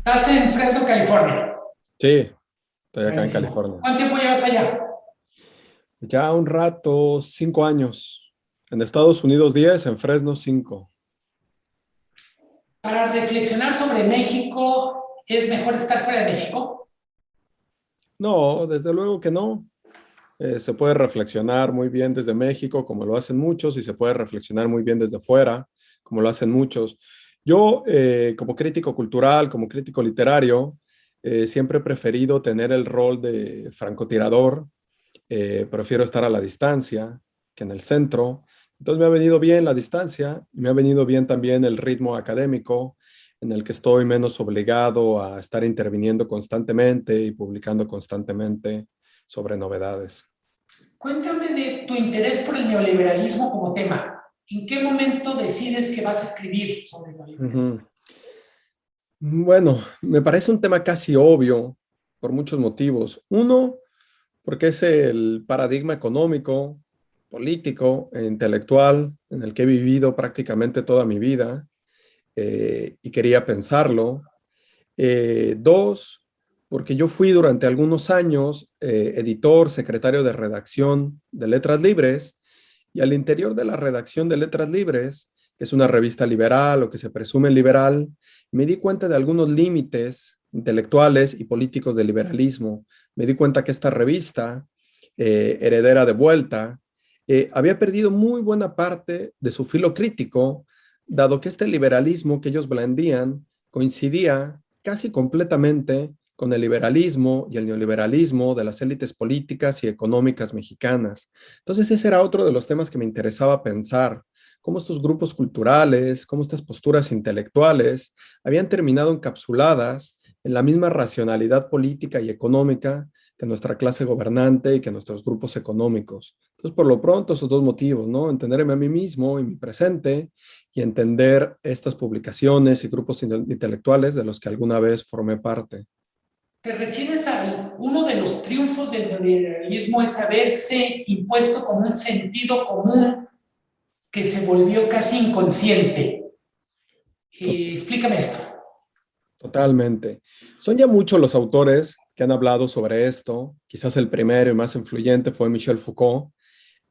Estás en Fresno, California. Sí, estoy acá en Buenísimo. California. ¿Cuánto tiempo llevas allá? Ya un rato, 5 años. En Estados Unidos 10, en Fresno 5. Para reflexionar sobre México, ¿es mejor estar fuera de México? No, desde luego que no. Se puede reflexionar muy bien desde México, como lo hacen muchos, y se puede reflexionar muy bien desde fuera, como lo hacen muchos. Yo, como crítico cultural, como crítico literario, siempre he preferido tener el rol de francotirador. Prefiero estar a la distancia que en el centro. Entonces me ha venido bien la distancia y me ha venido bien también el ritmo académico en el que estoy menos obligado a estar interviniendo constantemente y publicando constantemente sobre novedades. Cuéntame de tu interés por el neoliberalismo como tema. ¿En qué momento decides que vas a escribir sobre el neoliberalismo? Ujú. Bueno, me parece un tema casi obvio por muchos motivos. Uno, porque es el paradigma económico, político e intelectual en el que he vivido prácticamente toda mi vida, y quería pensarlo. Dos, porque yo fui durante algunos años editor, secretario de redacción de Letras Libres, y al interior de la redacción de Letras Libres, que es una revista liberal o que se presume liberal, me di cuenta de algunos límites intelectuales y políticos del liberalismo. Me di cuenta que esta revista, heredera de Vuelta, había perdido muy buena parte de su filo crítico, dado que este liberalismo que ellos blandían coincidía casi completamente con el liberalismo y el neoliberalismo de las élites políticas y económicas mexicanas. Entonces ese era otro de los temas que me interesaba pensar, cómo estos grupos culturales, cómo estas posturas intelectuales habían terminado encapsuladas en la misma racionalidad política y económica que nuestra clase gobernante y que nuestros grupos económicos. Entonces, por lo pronto, esos dos motivos, ¿no? Entenderme a mí mismo y mi presente y entender estas publicaciones y grupos intelectuales de los que alguna vez formé parte. ¿Te refieres a uno de los triunfos del neoliberalismo es haberse impuesto como un sentido común que se volvió casi inconsciente? Explícame esto. Totalmente. Son ya muchos los autores que han hablado sobre esto. Quizás el primero y más influyente fue Michel Foucault.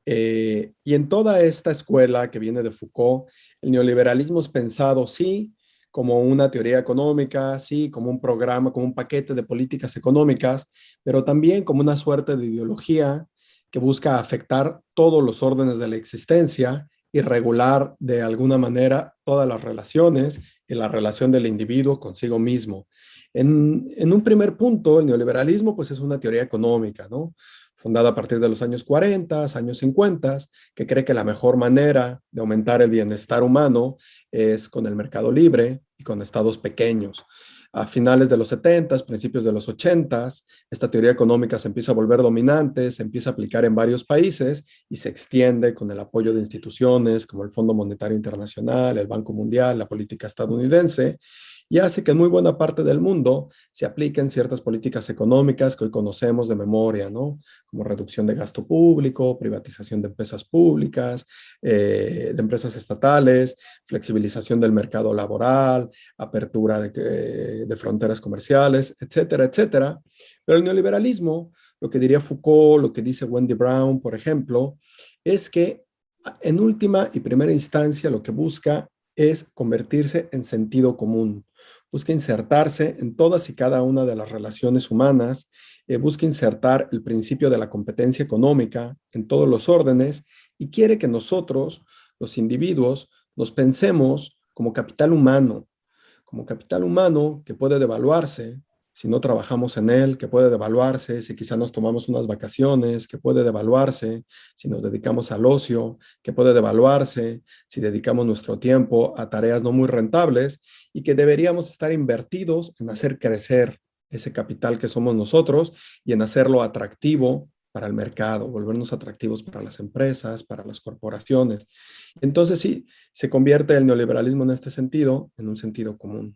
Y en toda esta escuela que viene de Foucault, el neoliberalismo es pensado, sí, como una teoría económica, sí, como un programa, como un paquete de políticas económicas, pero también como una suerte de ideología que busca afectar todos los órdenes de la existencia y regular de alguna manera todas las relaciones y la relación del individuo consigo mismo. En un primer punto, el neoliberalismo pues es una teoría económica, ¿no? Fundada a partir de los años 40, años 50, que cree que la mejor manera de aumentar el bienestar humano es con el mercado libre y con estados pequeños. A finales de los 70, principios de los 80, esta teoría económica se empieza a volver dominante, se empieza a aplicar en varios países y se extiende con el apoyo de instituciones como el Fondo Monetario Internacional, el Banco Mundial, la política estadounidense, y hace que en muy buena parte del mundo se apliquen ciertas políticas económicas que hoy conocemos de memoria, ¿no? Como reducción de gasto público, privatización de empresas públicas, de empresas estatales, flexibilización del mercado laboral, apertura de fronteras comerciales, etcétera, etcétera. Pero el neoliberalismo, lo que diría Foucault, lo que dice Wendy Brown, por ejemplo, es que en última y primera instancia lo que busca es convertirse en sentido común, busca insertarse en todas y cada una de las relaciones humanas, busca insertar el principio de la competencia económica en todos los órdenes y quiere que nosotros, los individuos, nos pensemos como capital humano que puede devaluarse si no trabajamos en él, que puede devaluarse si quizá nos tomamos unas vacaciones, que puede devaluarse si nos dedicamos al ocio, que puede devaluarse si dedicamos nuestro tiempo a tareas no muy rentables y que deberíamos estar invertidos en hacer crecer ese capital que somos nosotros y en hacerlo atractivo para el mercado, volvernos atractivos para las empresas, para las corporaciones. Entonces sí, se convierte el neoliberalismo en este sentido, en un sentido común.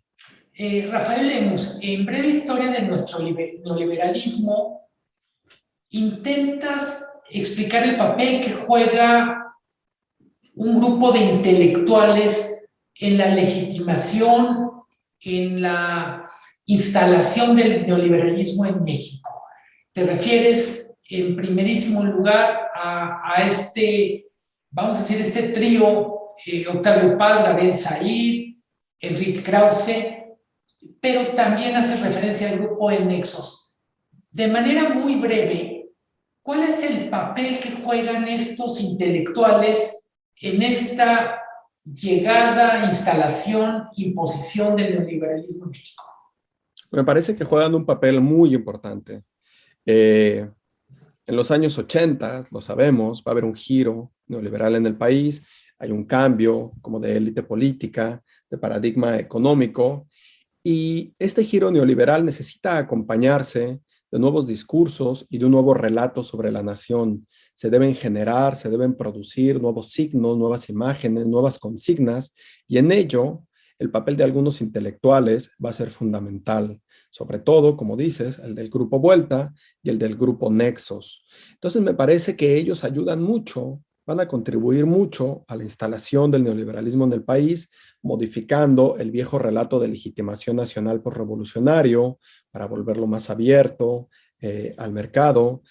Rafael Lemus, en breve historia de nuestro neoliberalismo, intentas explicar el papel que juega un grupo de intelectuales en la legitimación, en la instalación del neoliberalismo en México. Te refieres en primerísimo lugar a este, vamos a decir, este trío, Octavio Paz, Gabriel Said, Enrique Krause, pero también hace referencia al grupo de Nexos. De manera muy breve, ¿cuál es el papel que juegan estos intelectuales en esta llegada, instalación, imposición del neoliberalismo en México? Me parece que juegan un papel muy importante. En los años 80, lo sabemos, va a haber un giro neoliberal en el país, hay un cambio como de élite política, de paradigma económico, y este giro neoliberal necesita acompañarse de nuevos discursos y de un nuevo relato sobre la nación. Se deben generar, se deben producir nuevos signos, nuevas imágenes, nuevas consignas, y en ello el papel de algunos intelectuales va a ser fundamental, sobre todo, como dices, el del grupo Vuelta y el del grupo Nexos. Entonces me parece que ellos ayudan mucho, van a contribuir mucho a la instalación del neoliberalismo en el país, modificando el viejo relato de legitimación nacional por revolucionario para volverlo más abierto al mercado,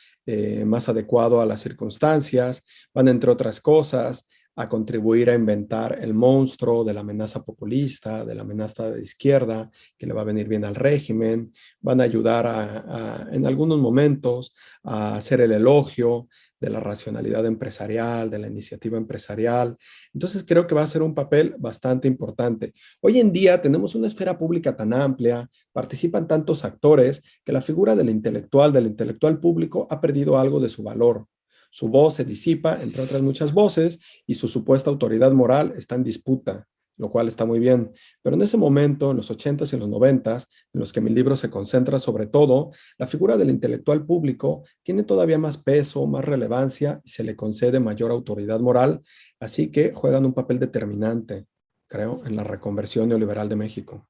más adecuado a las circunstancias. Van, entre otras cosas, a contribuir a inventar el monstruo de la amenaza populista, de la amenaza de izquierda, que le va a venir bien al régimen. Van a ayudar en algunos momentos a hacer el elogio de la racionalidad empresarial, de la iniciativa empresarial. Entonces creo que va a ser un papel bastante importante. Hoy en día tenemos una esfera pública tan amplia, participan tantos actores, que la figura del intelectual público ha perdido algo de su valor. Su voz se disipa, entre otras muchas voces, y su supuesta autoridad moral está en disputa, lo cual está muy bien. Pero en ese momento, en los 80s y en los 90s, en los que mi libro se concentra sobre todo, la figura del intelectual público tiene todavía más peso, más relevancia y se le concede mayor autoridad moral, así que juegan un papel determinante, creo, en la reconversión neoliberal de México.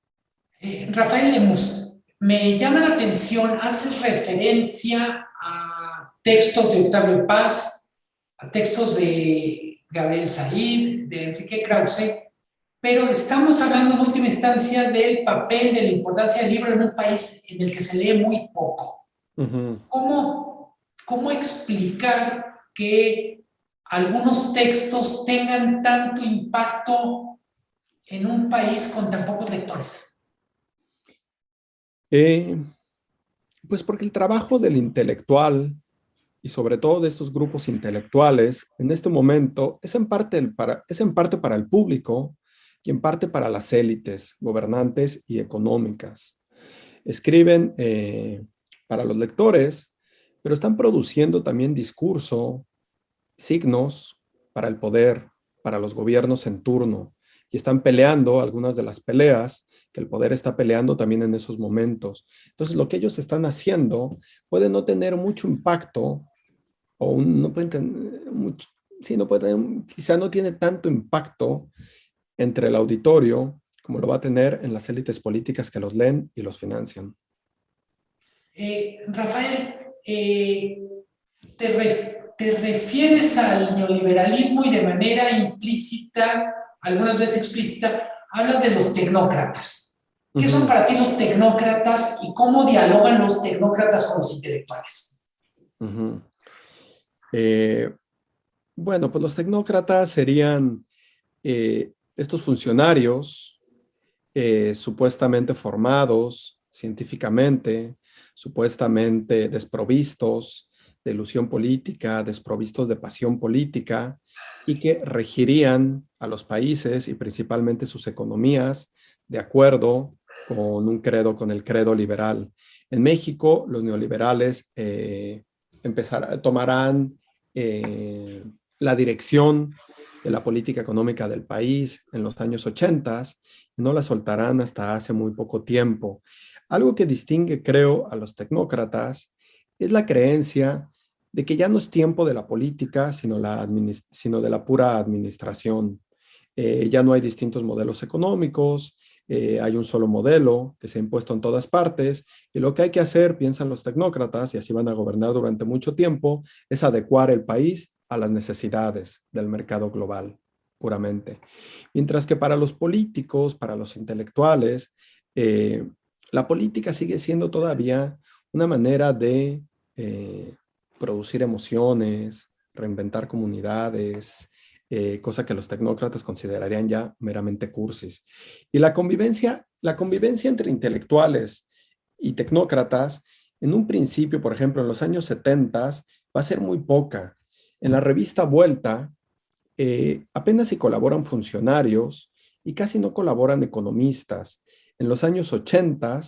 Rafael Lemus, me llama la atención, haces referencia a textos de Octavio Paz, a textos de Gabriel Said, de Enrique Krause, pero estamos hablando en última instancia del papel, de la importancia del libro en un país en el que se lee muy poco. ¿Cómo explicar que algunos textos tengan tanto impacto en un país con tan pocos lectores? Pues porque el trabajo del intelectual y sobre todo de estos grupos intelectuales en este momento es en parte para el público y en parte para las élites gobernantes y económicas. Escriben para los lectores, pero están produciendo también discurso, signos para el poder, para los gobiernos en turno, y están peleando algunas de las peleas que el poder está peleando también en esos momentos. Entonces, lo que ellos están haciendo puede no tener mucho impacto, no pueden tener mucho, sí, no puede tener, quizá no tiene tanto impacto entre el auditorio como lo va a tener en las élites políticas que los leen y los financian. Rafael, te refieres al neoliberalismo y de manera implícita, algunas veces explícita, hablas de los tecnócratas. ¿Qué son para ti los tecnócratas y cómo dialogan los tecnócratas con los intelectuales? Bueno, pues los tecnócratas serían estos funcionarios supuestamente formados científicamente, supuestamente desprovistos de ilusión política, desprovistos de pasión política, y que regirían a los países y principalmente sus economías de acuerdo con el credo liberal. En México, los neoliberales tomarán la dirección de la política económica del país en los años 80 y no la soltarán hasta hace muy poco tiempo. Algo que distingue, creo, a los tecnócratas es la creencia de que ya no es tiempo de la política, sino de la pura administración. Ya no hay distintos modelos económicos, hay un solo modelo que se ha impuesto en todas partes, y lo que hay que hacer, piensan los tecnócratas, y así van a gobernar durante mucho tiempo, es adecuar el país a las necesidades del mercado global, puramente. Mientras que para los políticos, para los intelectuales, la política sigue siendo todavía una manera de eh, producir emociones, reinventar comunidades, cosa que los tecnócratas considerarían ya meramente cursis. Y la convivencia entre intelectuales y tecnócratas, en un principio, por ejemplo, en los años 70, va a ser muy poca. En la revista Vuelta, apenas si colaboran funcionarios y casi no colaboran economistas. En los años 80,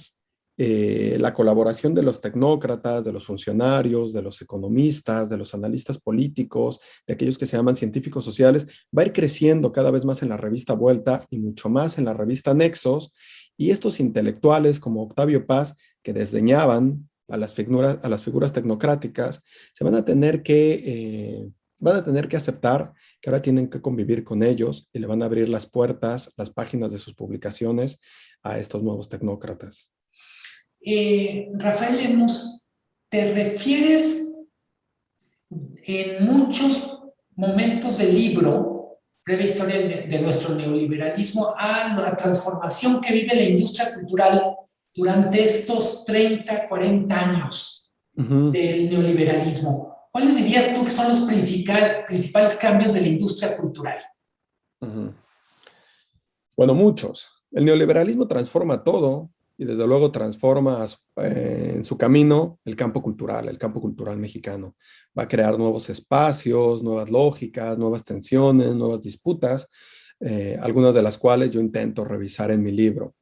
la colaboración de los tecnócratas, de los funcionarios, de los economistas, de los analistas políticos, de aquellos que se llaman científicos sociales, va a ir creciendo cada vez más en la revista Vuelta y mucho más en la revista Nexos. Y estos intelectuales como Octavio Paz, que desdeñaban a las figuras tecnocráticas, se van a tener que aceptar que ahora tienen que convivir con ellos y le van a abrir las puertas, las páginas de sus publicaciones a estos nuevos tecnócratas. Rafael Lemus, ¿te refieres en muchos momentos del libro, Breve Historia de nuestro neoliberalismo, a la transformación que vive la industria cultural durante estos 30, 40 años del neoliberalismo? ¿Cuáles dirías tú que son los principales cambios de la industria cultural? Bueno, muchos. El neoliberalismo transforma todo y desde luego transforma en su camino el campo cultural mexicano. Va a crear nuevos espacios, nuevas lógicas, nuevas tensiones, nuevas disputas, algunas de las cuales yo intento revisar en mi libro.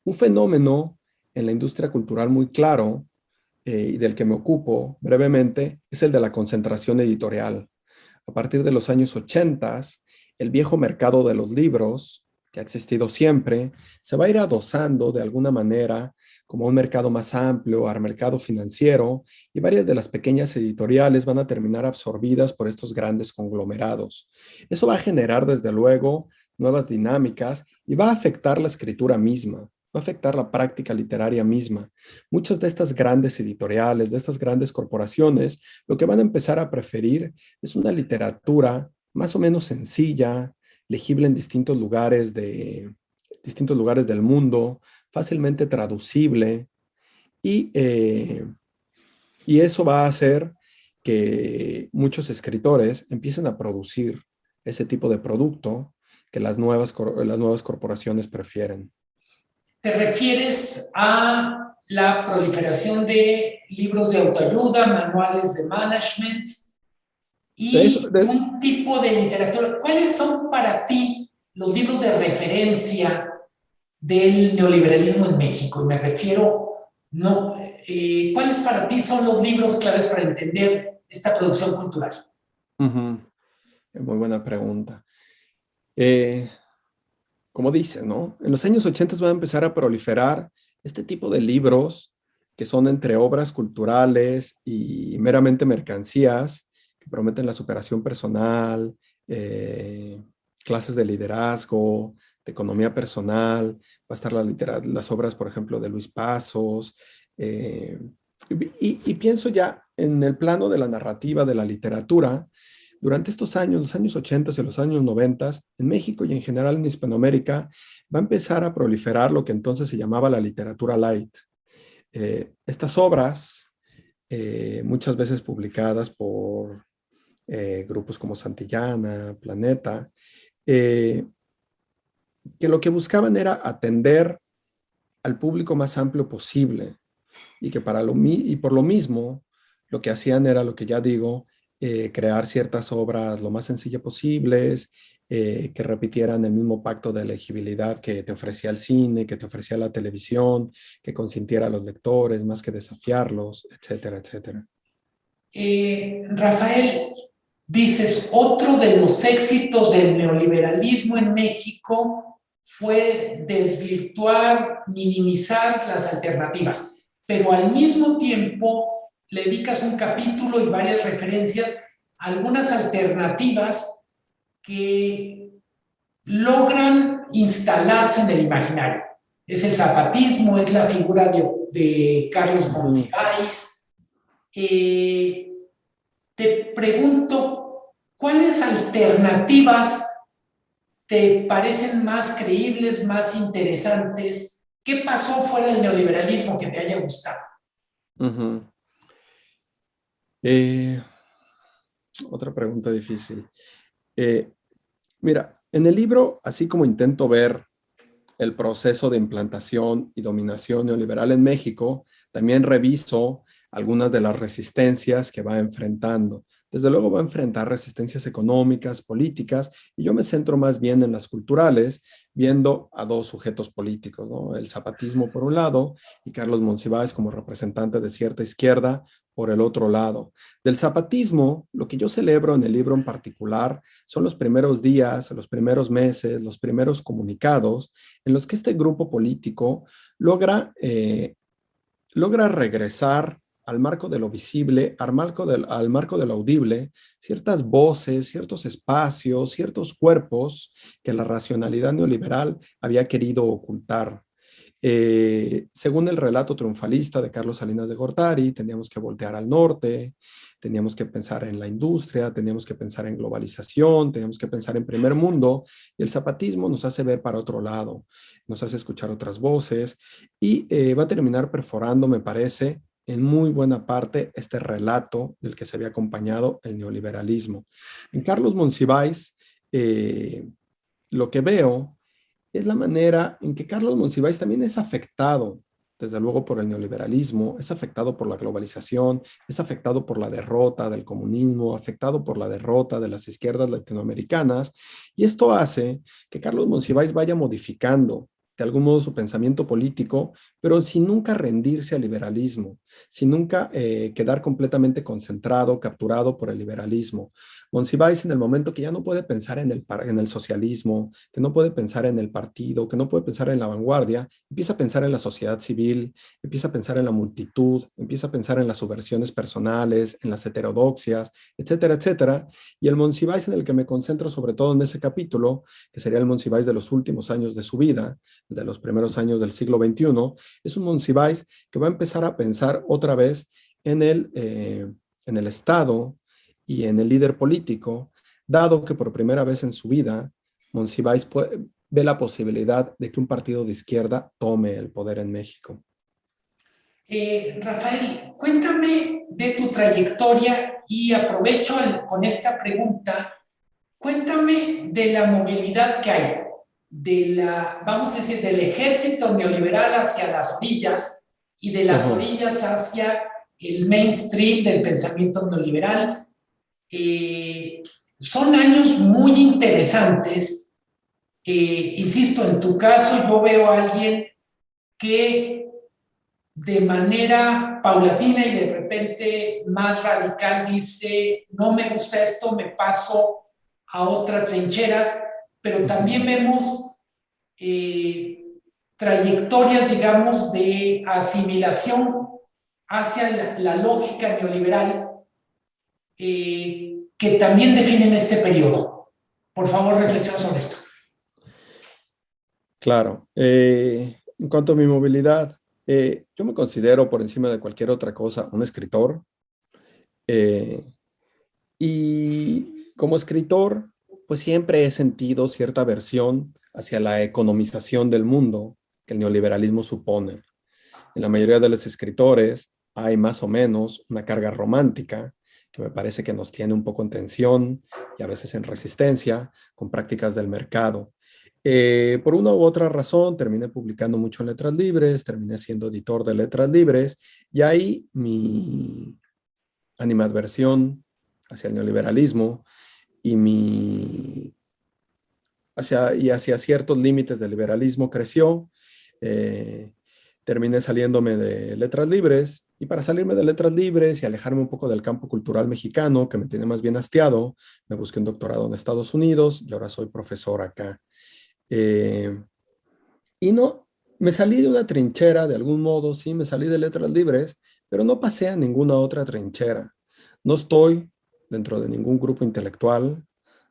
Un fenómeno en la industria cultural muy claro y del que me ocupo brevemente es el de la concentración editorial. A partir de los años 80, el viejo mercado de los libros, que ha existido siempre, se va a ir adosando de alguna manera como un mercado más amplio, al mercado financiero, y varias de las pequeñas editoriales van a terminar absorbidas por estos grandes conglomerados. Eso va a generar, desde luego, nuevas dinámicas y va a afectar la escritura misma, va a afectar la práctica literaria misma. Muchas de estas grandes editoriales, de estas grandes corporaciones, lo que van a empezar a preferir es una literatura más o menos sencilla, legible en distintos lugares del mundo, fácilmente traducible, y, eh, y eso va a hacer que muchos escritores empiecen a producir ese tipo de producto que las nuevas corporaciones prefieren. ¿Te refieres a la proliferación de libros de autoayuda, manuales de management y un tipo de literatura? ¿Cuáles son para ti los libros de referencia del neoliberalismo en México? Y me refiero, no, ¿cuáles para ti son los libros claves para entender esta producción cultural? Muy buena pregunta. Como dice, ¿no? En los años 80 va a empezar a proliferar este tipo de libros que son entre obras culturales y meramente mercancías, que prometen la superación personal, clases de liderazgo, de economía personal. Va a estar las obras, por ejemplo, de Luis Pasos. Y pienso ya en el plano de la narrativa, de la literatura. Durante estos años, los años 80 y los años 90, en México y en general en Hispanoamérica, va a empezar a proliferar lo que entonces se llamaba la literatura light. Estas obras, muchas veces publicadas por grupos como Santillana, Planeta, que lo que buscaban era atender al público más amplio posible y que por lo mismo lo que hacían era lo que ya digo, crear ciertas obras lo más sencillas posibles, que repitieran el mismo pacto de legibilidad que te ofrecía el cine, que te ofrecía la televisión, que consintiera a los lectores más que desafiarlos, etcétera, etcétera. Rafael, dices, otro de los éxitos del neoliberalismo en México fue desvirtuar, minimizar las alternativas, pero al mismo tiempo le dedicas un capítulo y varias referencias a algunas alternativas que logran instalarse en el imaginario. Es el zapatismo, es la figura de Carlos Monsiváis. Te pregunto, ¿cuáles alternativas te parecen más creíbles, más interesantes ¿Qué pasó fuera del neoliberalismo que te haya gustado? Ujú. Otra pregunta difícil. Eh, Mira, en el libro, así como intento ver el proceso de implantación y dominación neoliberal en México, también reviso algunas de las resistencias que va enfrentando. Desde luego va a enfrentar resistencias económicas, políticas, y yo me centro más bien en las culturales, viendo a dos sujetos políticos, ¿no? El zapatismo por un lado y Carlos Monsiváis como representante de cierta izquierda por el otro lado. Del zapatismo, lo que yo celebro en el libro en particular son los primeros días, los primeros meses, los primeros comunicados en los que este grupo político logra regresar al marco de lo visible, al marco de lo audible, ciertas voces, ciertos espacios, ciertos cuerpos que la racionalidad neoliberal había querido ocultar. Según el relato triunfalista de Carlos Salinas de Gortari, teníamos que voltear al norte, teníamos que pensar en la industria, teníamos que pensar en globalización, teníamos que pensar en primer mundo, y el zapatismo nos hace ver para otro lado, nos hace escuchar otras voces, y va a terminar perforando, me parece, en muy buena parte este relato del que se había acompañado el neoliberalismo. En Carlos Monsiváis, lo que veo es la manera en que Carlos Monsiváis también es afectado, desde luego, por el neoliberalismo, es afectado por la globalización, es afectado por la derrota del comunismo, afectado por la derrota de las izquierdas latinoamericanas, y esto hace que Carlos Monsiváis vaya modificando de algún modo su pensamiento político, pero sin nunca rendirse al liberalismo, sin nunca quedar completamente concentrado, capturado por el liberalismo. Monsiváis, en el momento que ya no puede pensar en el socialismo, que no puede pensar en el partido, que no puede pensar en la vanguardia, empieza a pensar en la sociedad civil, empieza a pensar en la multitud, empieza a pensar en las subversiones personales, en las heterodoxias, etcétera, etcétera. Y el Monsiváis en el que me concentro sobre todo en ese capítulo, que sería el Monsiváis de los últimos años de su vida, de los primeros años del siglo XXI, es un Monsiváis que va a empezar a pensar otra vez en el Estado y en el líder político, dado que por primera vez en su vida Monsiváis ve la posibilidad de que un partido de izquierda tome el poder en México. Rafael, cuéntame de tu trayectoria y aprovecho con esta pregunta. Cuéntame de la movilidad que hay, vamos a decir, del ejército neoliberal hacia las orillas y de las orillas hacia el mainstream del pensamiento neoliberal. Son años muy interesantes. Insisto, en tu caso yo veo a alguien que de manera paulatina y de repente más radical dice, no me gusta esto, me paso a otra trinchera, pero también vemos trayectorias, digamos, de asimilación hacia la lógica neoliberal que también definen este periodo. Por favor, reflexiona sobre esto. Claro. En cuanto a mi movilidad, yo me considero por encima de cualquier otra cosa un escritor. Y como escritor, pues siempre he sentido cierta aversión hacia la economización del mundo que el neoliberalismo supone. En la mayoría de los escritores hay más o menos una carga romántica que me parece que nos tiene un poco en tensión y a veces en resistencia con prácticas del mercado. Por una u otra razón, terminé publicando mucho en Letras Libres, terminé siendo editor de Letras Libres, y ahí mi animadversión hacia el neoliberalismo y hacia ciertos límites del liberalismo creció. Eh, Terminé saliéndome de Letras Libres, y para salirme de Letras Libres y alejarme un poco del campo cultural mexicano, que me tiene más bien hastiado, me busqué un doctorado en Estados Unidos y ahora soy profesor acá. Eh, y no, me salí de una trinchera de algún modo, sí, me salí de Letras Libres, pero no pasé a ninguna otra trinchera. No estoy dentro de ningún grupo intelectual,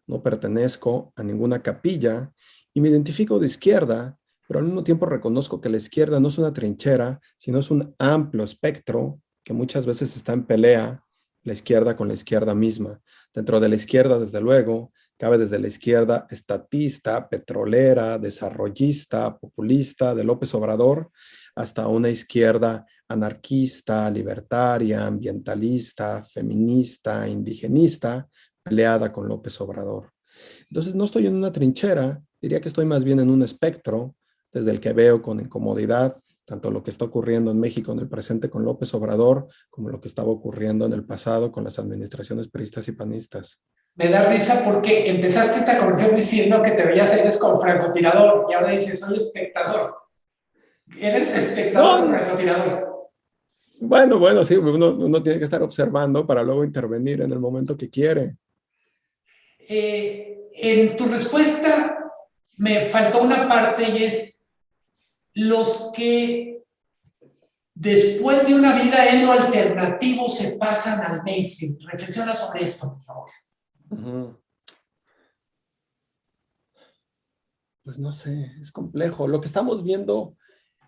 no pertenezco a ninguna capilla y me identifico de izquierda, pero al mismo tiempo reconozco que la izquierda no es una trinchera, sino es un amplio espectro que muchas veces está en pelea la izquierda con la izquierda misma. Dentro de la izquierda, desde luego, cabe desde la izquierda estatista, petrolera, desarrollista, populista de López Obrador, hasta una izquierda anarquista, libertaria, ambientalista, feminista, indigenista, peleada con López Obrador. Entonces no estoy en una trinchera, diría que estoy más bien en un espectro desde el que veo con incomodidad tanto lo que está ocurriendo en México en el presente con López Obrador, como lo que estaba ocurriendo en el pasado con las administraciones priistas y panistas. Me da risa porque empezaste esta conversación diciendo que te veías eres como francotirador y ahora dices soy espectador. ¿Eres espectador o No, francotirador? bueno, sí, uno tiene que estar observando para luego intervenir en el momento que quiere. En tu respuesta me faltó una parte y es los que después de una vida en lo alternativo se pasan al mainstream. Reflexiona sobre esto, por favor. Uh-huh. Pues no sé, es complejo. Lo que estamos viendo,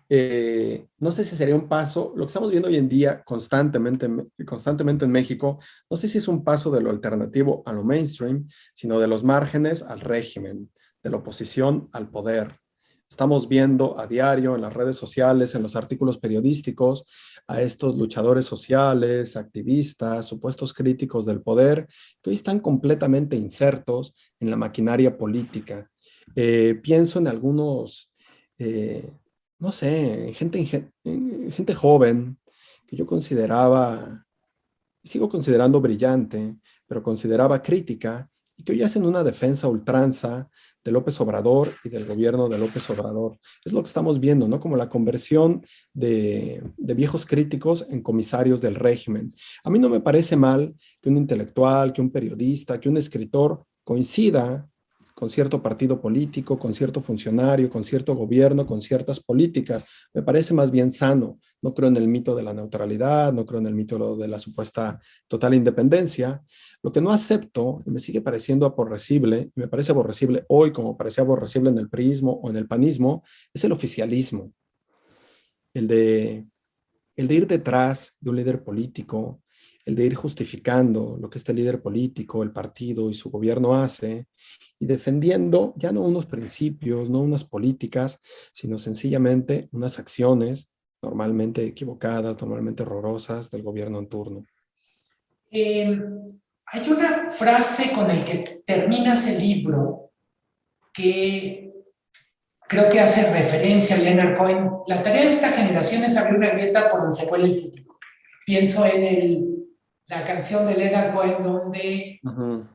no sé si sería un paso, lo que estamos viendo hoy en día constantemente en México, no sé si es un paso de lo alternativo a lo mainstream, sino de los márgenes al régimen, de la oposición al poder. Estamos viendo a diario en las redes sociales, en los artículos periodísticos, a estos luchadores sociales, activistas, supuestos críticos del poder, que hoy están completamente insertos en la maquinaria política. Pienso en algunos, no sé, gente joven que yo consideraba, sigo considerando brillante, pero consideraba crítica, y que hoy hacen una defensa a ultranza de López Obrador y del gobierno de López Obrador. Es lo que estamos viendo, ¿no? Como la conversión de viejos críticos en comisarios del régimen. A mí no me parece mal que un intelectual, que un periodista, que un escritor coincida con cierto partido político, con cierto funcionario, con cierto gobierno, con ciertas políticas. Me parece más bien sano. No creo en el mito de la neutralidad, no creo en el mito de la supuesta total independencia. Lo que no acepto, y me sigue pareciendo aborrecible, y me parece aborrecible hoy como parecía aborrecible en el priismo o en el panismo, es el oficialismo. El de, el de ir detrás de un líder político, el de ir justificando lo que este líder político, el partido y su gobierno hace, y defendiendo ya no unos principios, no unas políticas, sino sencillamente unas acciones normalmente equivocadas, normalmente horrorosas del gobierno en turno. Hay una frase con la que terminas el libro que creo que hace referencia a Leonard Cohen. La tarea de esta generación es abrir una grieta por donde se cuele el futuro. Pienso en la canción de Leonard Cohen donde Uh-huh.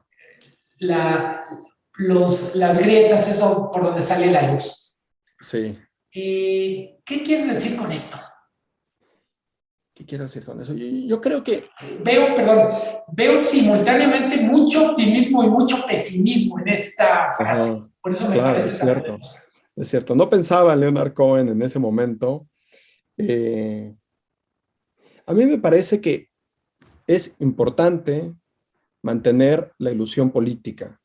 las grietas es por donde sale la luz. Sí. ¿Qué quieres decir con esto? ¿Qué quiero decir con eso? Yo creo que... Veo simultáneamente mucho optimismo y mucho pesimismo en esta frase. Ajá. Por eso me Claro, parece es tan cierto. poderosa. Es cierto. No pensaba en Leonard Cohen en ese momento. A mí me parece que es importante mantener la ilusión política.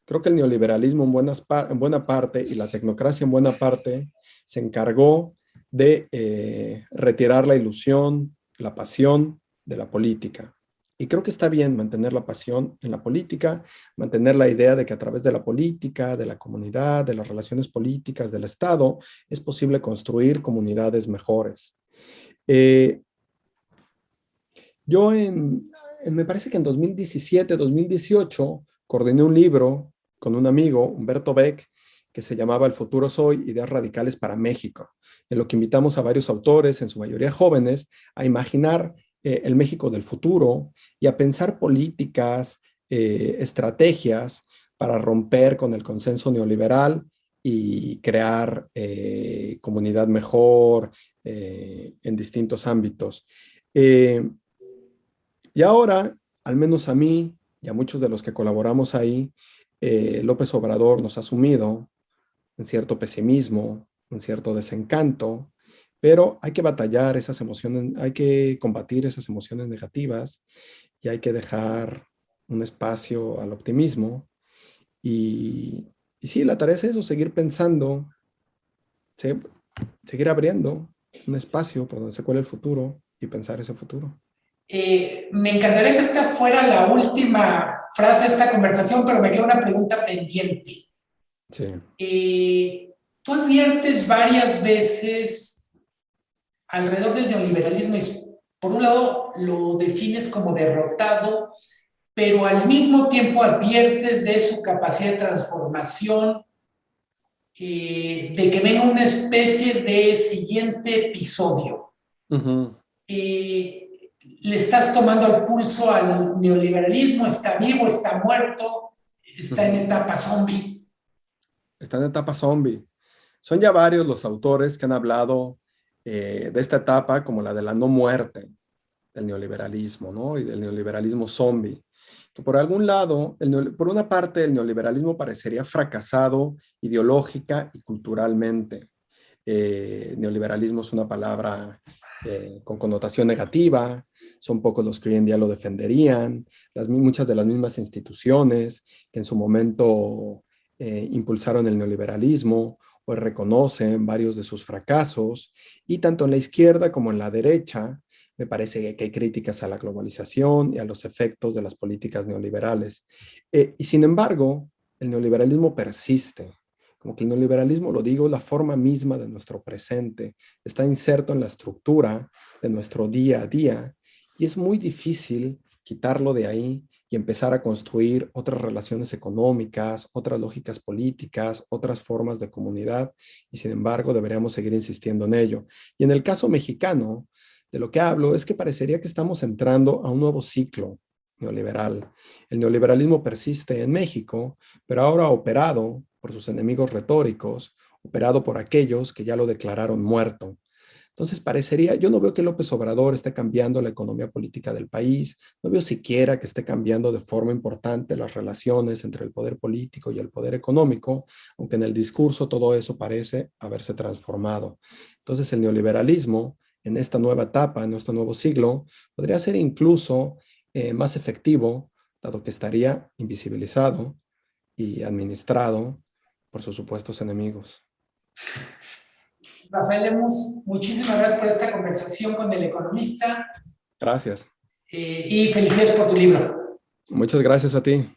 Creo que el neoliberalismo en buena parte y la tecnocracia en buena parte se encargó de retirar la ilusión, la pasión de la política. Y creo que está bien mantener la pasión en la política, mantener la idea de que a través de la política, de la comunidad, de las relaciones políticas, del Estado, es posible construir comunidades mejores. Eh, me parece que en 2017, 2018, coordiné un libro con un amigo, Humberto Beck, que se llamaba El futuro es hoy, ideas radicales para México, en lo que invitamos a varios autores, en su mayoría jóvenes, a imaginar el México del futuro y a pensar políticas, estrategias para romper con el consenso neoliberal y crear comunidad mejor en distintos ámbitos. Eh, y ahora, al menos a mí y a muchos de los que colaboramos ahí, López Obrador nos ha sumido en cierto pesimismo, en cierto desencanto, pero hay que batallar esas emociones, hay que combatir esas emociones negativas y hay que dejar un espacio al optimismo. Y sí, la tarea es eso, seguir pensando, seguir abriendo un espacio por donde se cuele el futuro y pensar ese futuro. Me encantaría que esta fuera la última frase esta conversación, pero me queda una pregunta pendiente. Sí. Tú adviertes varias veces alrededor del neoliberalismo, y por un lado lo defines como derrotado, pero al mismo tiempo adviertes de su capacidad de transformación, de que venga una especie de siguiente episodio. Uh-huh. Le estás tomando el pulso al neoliberalismo, está vivo, está muerto, está en etapa zombie. Está en etapa zombie. Son ya varios los autores que han hablado de esta etapa como la de la no muerte del neoliberalismo, ¿no? Y del neoliberalismo zombie. Que por algún lado, por una parte, el neoliberalismo parecería fracasado ideológica y culturalmente. Neoliberalismo es una palabra con connotación negativa, son pocos los que hoy en día lo defenderían, muchas de las mismas instituciones que en su momento impulsaron el neoliberalismo o reconocen varios de sus fracasos, y tanto en la izquierda como en la derecha me parece que hay críticas a la globalización y a los efectos de las políticas neoliberales. Y sin embargo, el neoliberalismo persiste. Como que el neoliberalismo, lo digo, la forma misma de nuestro presente, está inserto en la estructura de nuestro día a día, y es muy difícil quitarlo de ahí y empezar a construir otras relaciones económicas, otras lógicas políticas, otras formas de comunidad, y sin embargo deberíamos seguir insistiendo en ello. Y en el caso mexicano, de lo que hablo es que parecería que estamos entrando a un nuevo ciclo neoliberal. El neoliberalismo persiste en México, pero ahora operado por sus enemigos retóricos, operado por aquellos que ya lo declararon muerto. Entonces parecería, yo no veo que López Obrador esté cambiando la economía política del país, no veo siquiera que esté cambiando de forma importante las relaciones entre el poder político y el poder económico, aunque en el discurso todo eso parece haberse transformado. Entonces el neoliberalismo en esta nueva etapa, en este nuevo siglo, podría ser incluso más efectivo, dado que estaría invisibilizado y administrado por sus supuestos enemigos. Rafael Lemus, muchísimas gracias por esta conversación con El Economista. Gracias. Y felicidades por tu libro. Muchas gracias a ti.